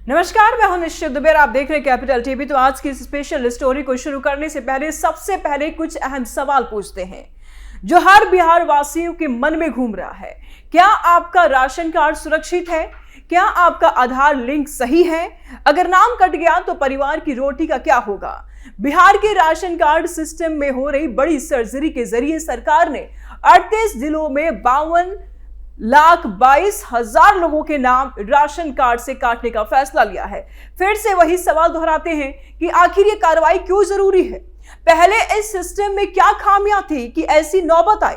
नमस्कार, मैं हूं निश्चित दुबे और आप देख रहे हैं कैपिटल टीवी। तो आज की स्पेशल स्टोरी को शुरू करने से पहले सबसे पहले कुछ अहम सवाल पूछते हैं जो हर बिहार वासियों के मन में घूम रहा है। क्या आपका राशन कार्ड सुरक्षित है? क्या आपका आधार लिंक सही है? अगर नाम कट गया तो परिवार की रोटी का क्या होगा? बिहार के राशन कार्ड सिस्टम में हो रही बड़ी सर्जरी के जरिए सरकार ने 38 जिलों में 52,22,000 लोगों के नाम राशन कार्ड से काटने का फैसला लिया है। फिर से वही सवाल दोहराते हैं कि आखिर ये कार्रवाई क्यों जरूरी है? पहले इस सिस्टम में क्या खामियां थी कि ऐसी नौबत आई?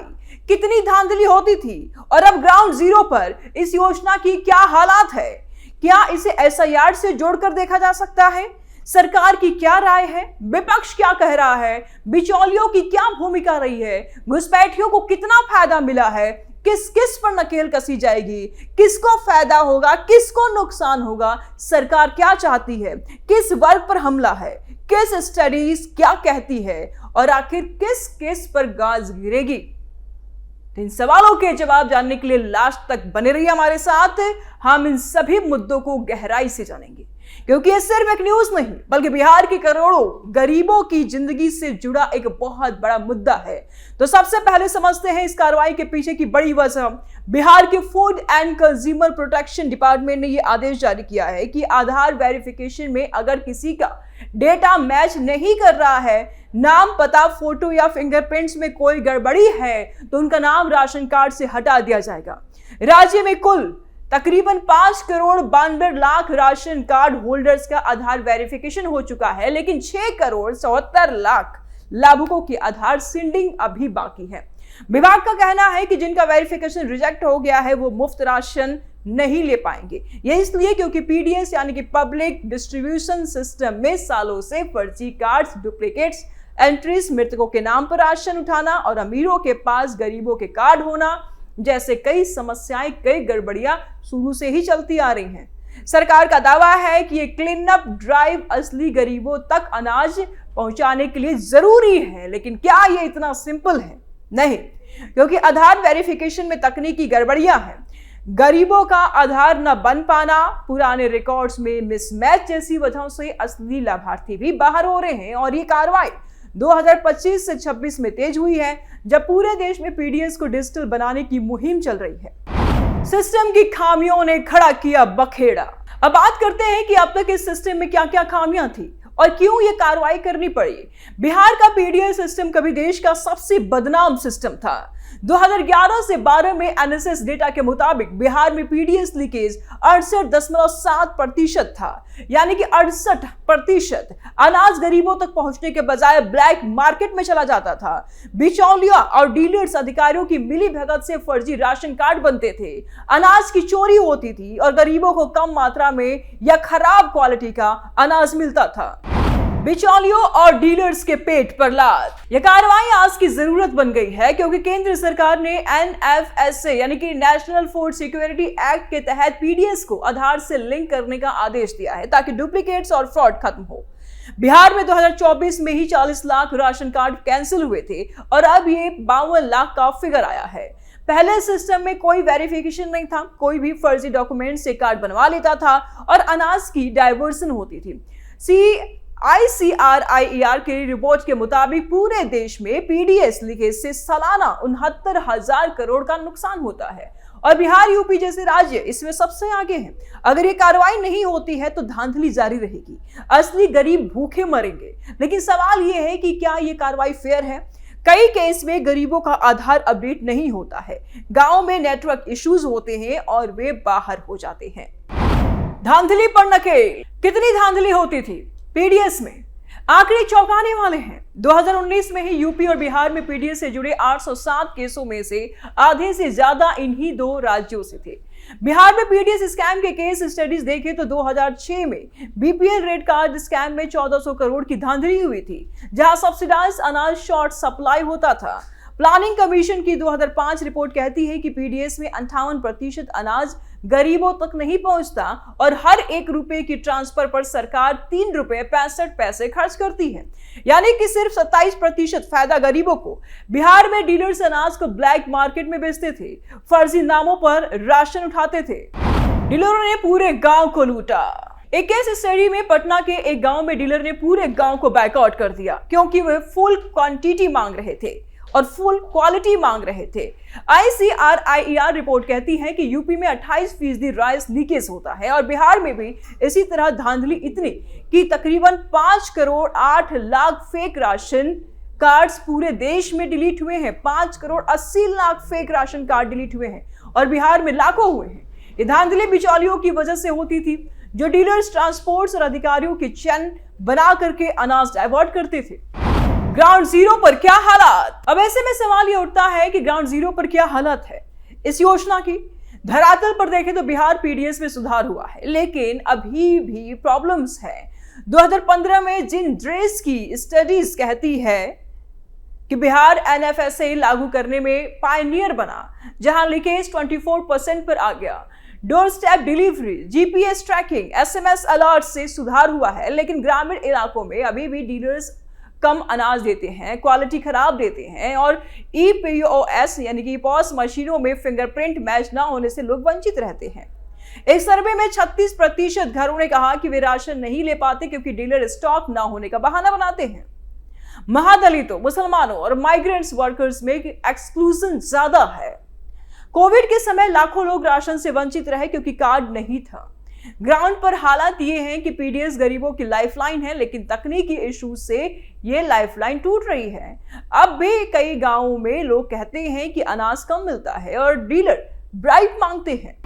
कितनी धांधली होती थी? और अब ग्राउंड जीरो पर इस योजना की क्या हालात है? क्या इसे एसआईआर से जोड़कर देखा जा सकता है? सरकार की क्या राय है? विपक्ष क्या कह रहा है? बिचौलियों की क्या भूमिका रही है? घुसपैठियों को कितना फायदा मिला है? किस किस पर नकेल कसी जाएगी? किसको फायदा होगा, किसको नुकसान होगा? सरकार क्या चाहती है? किस वर्ग पर हमला है? किस स्टडीज क्या कहती है? और आखिर किस केस पर गाज गिरेगी? इन सवालों के जवाब जानने के लिए लास्ट तक बने रहिए हमारे साथ। हम इन सभी मुद्दों को गहराई से जानेंगे, क्योंकि ये सिर्फ एक न्यूज नहीं बल्कि बिहार के करोड़ों गरीबों की जिंदगी से जुड़ा एक बहुत बड़ा मुद्दा है। तो सबसे पहले समझते हैं इस कार्रवाई के पीछे की बड़ी वजह। बिहार के food and consumer protection department ने यह आदेश जारी किया है कि आधार वेरिफिकेशन में अगर किसी का डेटा मैच नहीं कर रहा है, नाम, पता, फोटो या फिंगरप्रिंट्स में कोई गड़बड़ी है, तो उनका नाम राशन कार्ड से हटा दिया जाएगा। राज्य में कुल तकरीबन 5,92,00,000 राशन कार्ड होल्डर्स का आधार वेरिफिकेशन हो चुका है, लेकिन 6,74,00,000 लाभुकों की आधार सीडिंग अभी बाकी है। विभाग का कहना है कि जिनका वेरिफिकेशन रिजेक्ट हो गया है वो मुफ्त राशन नहीं ले पाएंगे। ये इसलिए क्योंकि पीडीएस यानी कि पब्लिक डिस्ट्रीब्यूशन सिस्टम में सालों से फर्जी कार्ड्स, डुप्लीकेट्स, एंट्रीज, मृतकों के नाम पर राशन उठाना और अमीरों के पास गरीबों के कार्ड होना जैसे कई समस्याएं, कई गड़बड़ियां शुरू से ही चलती आ रही हैं। सरकार का दावा है कि ये क्लीन अप ड्राइव असली गरीबों तक अनाज पहुंचाने के लिए जरूरी है, लेकिन क्या ये इतना सिंपल है? नहीं, क्योंकि आधार वेरिफिकेशन में तकनीकी गड़बड़ियां हैं। गरीबों का आधार न बन पाना, पुराने रिकॉर्ड्स में मिसमैच जैसी वजहों से असली लाभार्थी भी बाहर हो रहे हैं। और ये कार्रवाई 2025 से 26 में तेज हुई है, जब पूरे देश में पीडीएस को डिजिटल बनाने की मुहिम चल रही है। सिस्टम की खामियों ने खड़ा किया बखेड़ा। अब बात करते हैं कि अब तक इस सिस्टम में क्या क्या खामियां थी और क्यों ये कार्रवाई करनी पड़ी। बिहार का पीडीएस सिस्टम कभी देश का सबसे बदनाम सिस्टम था। 2011 से 12 में एनएसएस डेटा के मुताबिक बिहार में पीडीएस लीकेज 68.7% था, यानी कि 68% अनाज गरीबों तक पहुंचने के बजाय ब्लैक मार्केट में चला जाता था। बिचौलिया और डीलर्स अधिकारियों की मिली भगत से फर्जी राशन कार्ड बनते थे, अनाज की चोरी होती थी और गरीबों को कम मात्रा में या खराब क्वालिटी का अनाज मिलता था। बिचौलियों और डीलर्स के पेट पर लात। यह कार्रवाई आज की जरूरत बन गई है, क्योंकि केंद्र सरकार ने एनएफएसए यानी कि नेशनल फूड सिक्योरिटी एक्ट के तहत पीडीएस को आधार से लिंक करने का आदेश दिया है ताकि डुप्लीकेट्स और फ्रॉड खत्म हो। बिहार में 2024 में ही 40 लाख राशन कार्ड कैंसिल हुए थे और अब ये 52 लाख का फिगर आया है। पहले सिस्टम में कोई वेरिफिकेशन नहीं था, कोई भी फर्जी डॉक्यूमेंट से कार्ड बनवा लेता था और अनाज की डाइवर्सन होती थी। ICRIER की रिपोर्ट के मुताबिक पूरे देश में पीडीएस लीकेज से सालाना 69,000 करोड़ का नुकसान होता है और बिहार, यूपी जैसे राज्य इसमें सबसे आगे हैं। अगर ये कार्रवाई नहीं होती है तो धांधली जारी रहेगी, असली गरीब भूखे मरेंगे। लेकिन सवाल ये है कि क्या ये कार्रवाई फेयर है? कई केस में गरीबों का आधार अपडेट नहीं होता है, गांव में नेटवर्क इश्यूज होते हैं और वे बाहर हो जाते हैं। धांधली पर नकेल। कितनी धांधली होती थी पीडीएस में? आंकड़े चौंकाने वाले हैं। 2019 में ही यूपी और बिहार में पीडीएस से जुड़े 807 केसों में से आधे से ज्यादा इन्हीं दो राज्यों से थे। बिहार में पीडीएस स्कैम के केस स्टडीज देखें तो 2006 में बीपीएल रेड कार्ड स्कैम में 1400 करोड़ की धांधली हुई थी, जहां सब्सिडाइज्ड अनाज शॉर्ट सप्लाई होता था। प्लानिंग कमीशन की 2005 रिपोर्ट कहती है कि पीडीएस में 58% अनाज गरीबों तक नहीं पहुंचता और हर 1 रुपए की ट्रांसफर पर सरकार 3 रुपए 65 पैसे खर्च करती है, यानी कि सिर्फ 27% फायदा गरीबों को। बिहार में डीलर्स अनाज को ब्लैक मार्केट में बेचते थे, फर्जी नामों पर राशन उठाते थे। डीलरों ने पूरे गांव को लूटा। एक केस स्टडी में पटना के एक गांव में डीलर ने पूरे गांव को बैकआउट कर दिया क्योंकि वे फुल क्वांटिटी मांग रहे थे और फुल क्वालिटी मांग रहे थे। ICRIER रिपोर्ट कहती है कि यूपी में 28% राइस लीकेज होता है और बिहार में भी इसी तरह धांधली इतनी कि तकरीबन 5 crore 8 lakh fake ration cards पूरे देश में डिलीट हुए हैं। 5 crore 80 lakh fake ration card delete हुए हैं और बिहार में लाखों हुए हैं। ये धांधली बिचौलियों की वजह से होती थी जो डीलर्स, ट्रांसपोर्ट्स और अधिकारियों के चैन बना करके अनाज डाइवर्ट करते थे। ग्राउंड जीरो पर क्या हालात? अब ऐसे में सवाल ये उठता है कि ग्राउंड जीरो पर क्या हालत है इस योजना की। धरातल पर देखें तो बिहार पीडीएस में सुधार हुआ है, लेकिन अभी भी प्रॉब्लम्स है। 2015 में जिन ड्रेस की स्टडीज कहती है कि बिहार NFSA लागू करने में पायनियर बना, जहां लीकेज 24% पर आ गया। Door step delivery, GPS tracking, SMS alert से सुधार हुआ है, लेकिन ग्रामीण इलाकों में अभी भी डीलर्स कम अनाज देते हैं, क्वालिटी खराब देते हैं और EPOS यानी कि POS मशीनों में फिंगरप्रिंट मैच ना होने से लोग वंचित रहते हैं। एक सर्वे में 36% घरों ने कहा कि वे राशन नहीं ले पाते क्योंकि डीलर स्टॉक ना होने का बहाना बनाते हैं। महादलितों, मुसलमानों और माइग्रेंट्स वर्कर्स में एक्सक्लूजन ज्यादा है। कोविड के समय लाखों लोग राशन से वंचित रहे क्योंकि कार्ड नहीं था। ग्राउंड पर हालात ये हैं कि पीडीएस गरीबों की लाइफलाइन है, लेकिन तकनीकी इशू से ये लाइफलाइन टूट रही है। अब भी कई गांवों में लोग कहते हैं कि अनाज कम मिलता है और डीलर ब्राइब मांगते हैं।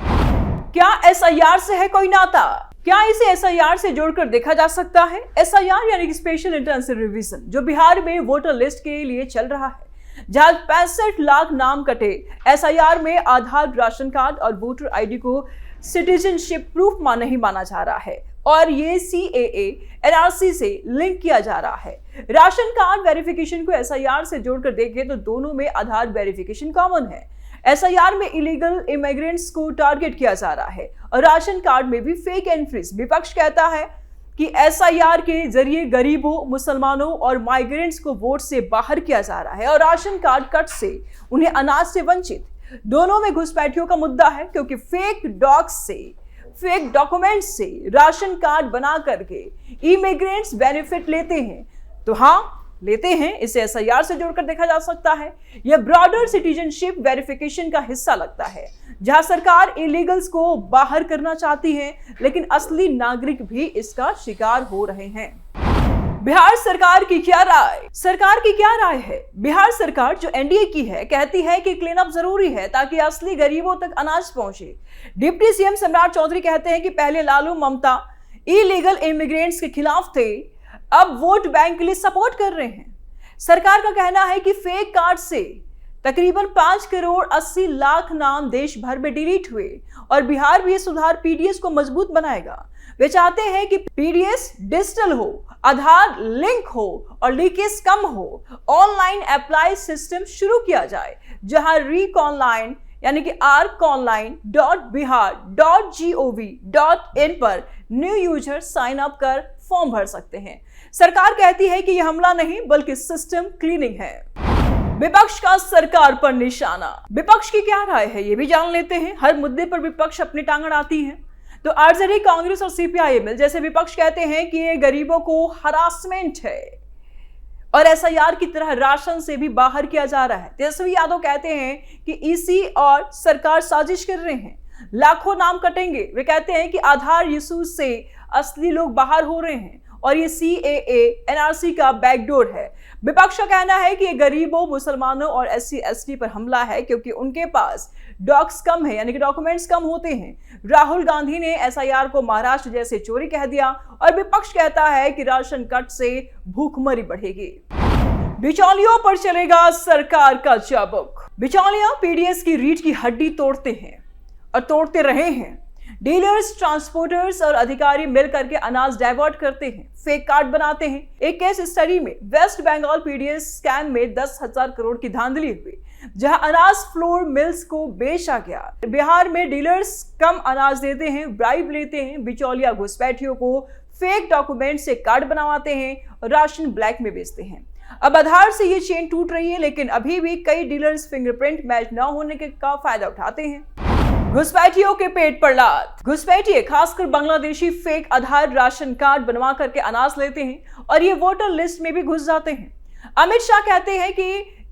क्या SIR से है कोई नाता? क्या इसे SIR से जोड़कर देखा जा सकता है? SIR यानी कि स्पेशल इंटेंसिव रिवीजन, जो बिहार में वोटर लिस्ट के लिए चल रहा है, जहां 65 लाख नाम कटे। SIR में आधार, राशन कार्ड और वोटर ID को सिटीजनशिप प्रूफ नहीं माना जा रहा है और ये CAA NRC से लिंक किया जा रहा है। राशन कार्ड वेरिफिकेशन को SIR से जोड़कर देखें तो दोनों में आधार वेरिफिकेशन कॉमन है। SIR में इलीगल इमिग्रेंट्स को टारगेट किया जा रहा है और राशन कार्ड में भी फेक एंट्रीज। विपक्ष कहता है कि SIR के जरिए गरीबों, मुसलमानों और माइग्रेंट्स को वोट से बाहर किया जा रहा है और राशन कार्ड कट से उन्हें अनाज से वंचित। दोनों में घुसपैठियों का मुद्दा है क्योंकि फेक डॉक्यूमेंट्स से राशन कार्ड बना करके इमिग्रेंट्स बेनिफिट लेते हैं। तो हाँ, लेते हैं, इसे SIR से जोड़कर देखा जा सकता है। यह ब्रॉडर सिटीजनशिप वेरिफिकेशन का हिस्सा लगता है, जहां सरकार इलीगल्स को बाहर करना चाहती है, लेकिन असली नागरिक भी इसका शिकार हो रहे हैं। बिहार सरकार की क्या राय? सरकार की क्या राय है? बिहार सरकार जो NDA की है, कहती है कि क्लीन अप जरूरी है ताकि असली गरीबों तक अनाज पहुंचे। डिप्टी CM सम्राट चौधरी कहते हैं कि पहले लालू ममता इलीगल इमिग्रेंट्स के खिलाफ थे, अब वोट बैंक के लिए सपोर्ट कर रहे हैं। सरकार का कहना है कि फेक कार्ड से तकरीबन 5 करोड़ 80 लाख नाम देश भर में डिलीट हुए और बिहार भी ये सुधार पीडीएस को मजबूत बनाएगा। वे चाहते हैं कि पीडीएस डिजिटल हो, आधार लिंक हो और लीकेज कम हो। ऑनलाइन अप्लाई सिस्टम शुरू किया जाए, जहां RECONLINE यानी कि rconline.bihar.gov.in पर न्यू यूजर साइन अप कर फॉर्म भर सकते हैं। सरकार कहती है कि यह हमला नहीं बल्कि सिस्टम क्लीनिंग है। विपक्ष का सरकार पर निशाना। विपक्ष की क्या राय है, ये भी जान लेते हैं। हर मुद्दे पर विपक्ष अपनी टांग अड़ाती है। तो RJD, कांग्रेस और CPI जैसे विपक्ष कहते हैं कि ये गरीबों को हरासमेंट है और SIR की तरह राशन से भी बाहर किया जा रहा है। तेजस्वी यादव कहते हैं कि EC और सरकार साजिश कर रहे हैं, लाखों नाम कटेंगे। वे कहते हैं कि आधार इशू से असली लोग बाहर हो रहे हैं और ये CAA NRC का बैकडोर है। विपक्ष का कहना है कि ये गरीबों, मुसलमानों और SC/ST पर हमला है क्योंकि उनके पास डॉक्स कम है, यानी कि डॉक्यूमेंट्स कम होते हैं। राहुल गांधी ने SIR को महाराष्ट्र जैसे चोरी कह दिया और विपक्ष कहता है कि राशन कट से भूखमरी बढ़ेगी। बिचौलियों पर चलेगा सरकार का चाबुक। बिचौलिया पीडीएस की रीढ़ की हड्डी तोड़ते हैं और तोड़ते रहे हैं। डीलर्स, ट्रांसपोर्टर्स और अधिकारी मिल करके अनाज डाइवर्ट करते हैं, फेक कार्ड बनाते हैं। एक केस स्टडी में वेस्ट बंगाल पीडीएस स्कैम में 10,000 करोड़ की धांधली हुई, जहां अनाज फ्लोर मिल्स को बेचा गया। बिहार में डीलर्स कम अनाज देते हैं, ब्राइब लेते हैं। बिचौलिया घुसपैठियों को फेक डॉक्यूमेंट से कार्ड बनवाते हैं और राशन ब्लैक में बेचते हैं। अब आधार से ये चेन टूट रही है, लेकिन अभी भी कई डीलर्स फिंगरप्रिंट मैच न होने का फायदा उठाते हैं। घुसपैठियों के पेट पर लात। घुसपैठिए खासकर बांग्लादेशी फेक आधार राशन कार्ड बनवा करके अनाज लेते हैं और ये वोटर लिस्ट में भी घुस जाते हैं। अमित शाह कहते हैं कि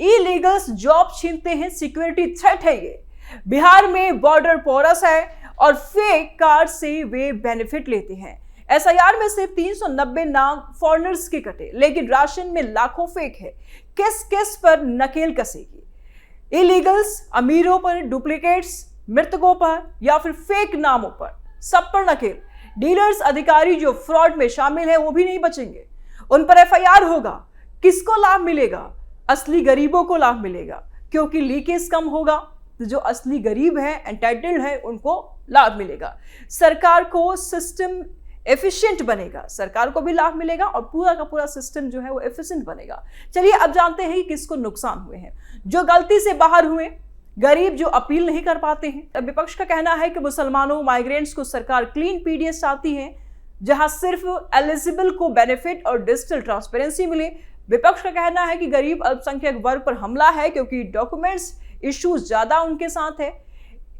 इलीगल्स जॉब छीनते हैं, सिक्योरिटी थ्रेट है ये। बिहार में बॉर्डर पोरस है और फेक कार्ड से वे बेनिफिट लेते हैं। एसआईआर में सिर्फ 390 नाम फॉरेनर्स के कटे, लेकिन राशन में लाखों फेक है। किस किस पर नकेल कसेगी? इलीगल्स, अमीरों पर, डुप्लीकेट्स, मृतकों पर या फिर फेक नामों पर, सब पर नकेल। डीलर्स, अधिकारी जो फ्रॉड में शामिल है वो भी नहीं बचेंगे, उन पर एफआईआर होगा। किसको लाभ मिलेगा? असली गरीबों को लाभ मिलेगा, क्योंकि लीकेज कम होगा। तो जो असली गरीब है, एंटाइटल्ड है, उनको लाभ मिलेगा। सरकार को सिस्टम एफिशिएंट बनेगा, सरकार को भी लाभ मिलेगा और पूरा का पूरा सिस्टम जो है वो एफिशिएंट बनेगा। चलिए अब जानते हैं कि किसको नुकसान हुए हैं। जो गलती से बाहर हुए, गरीब जो अपील नहीं कर पाते हैं। विपक्ष का कहना है कि मुसलमानों, माइग्रेंट्स को सरकार क्लीन पीडीएस चाहती है, जहां सिर्फ एलिजिबल को बेनिफिट और डिजिटल ट्रांसपेरेंसी मिले। विपक्ष का कहना है कि गरीब अल्पसंख्यक वर्ग पर हमला है, क्योंकि डॉक्यूमेंट्स इश्यूज ज्यादा उनके साथ है।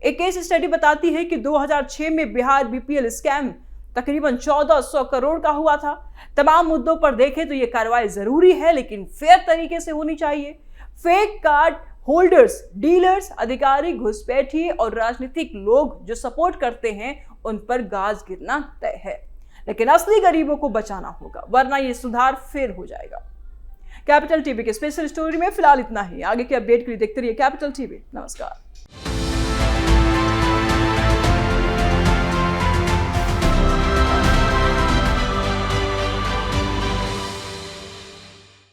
एक केस स्टडी बताती है कि 2006 में बिहार बीपीएल स्कैम तकरीबन 1400 करोड़ का हुआ था। तमाम मुद्दों पर देखें तो ये कार्रवाई जरूरी है, लेकिन फेयर तरीके से होनी चाहिए। फेक कार्ड होल्डर्स, डीलर्स, अधिकारी, घुसपैठिए और राजनीतिक लोग जो सपोर्ट करते हैं, उन पर गाज गिरना तय है। लेकिन असली गरीबों को बचाना होगा, वरना ये सुधार फिर हो जाएगा। कैपिटल टीवी के स्पेशल स्टोरी में फिलहाल इतना ही। आगे की अपडेट के लिए देखते रहिए कैपिटल टीवी। नमस्कार।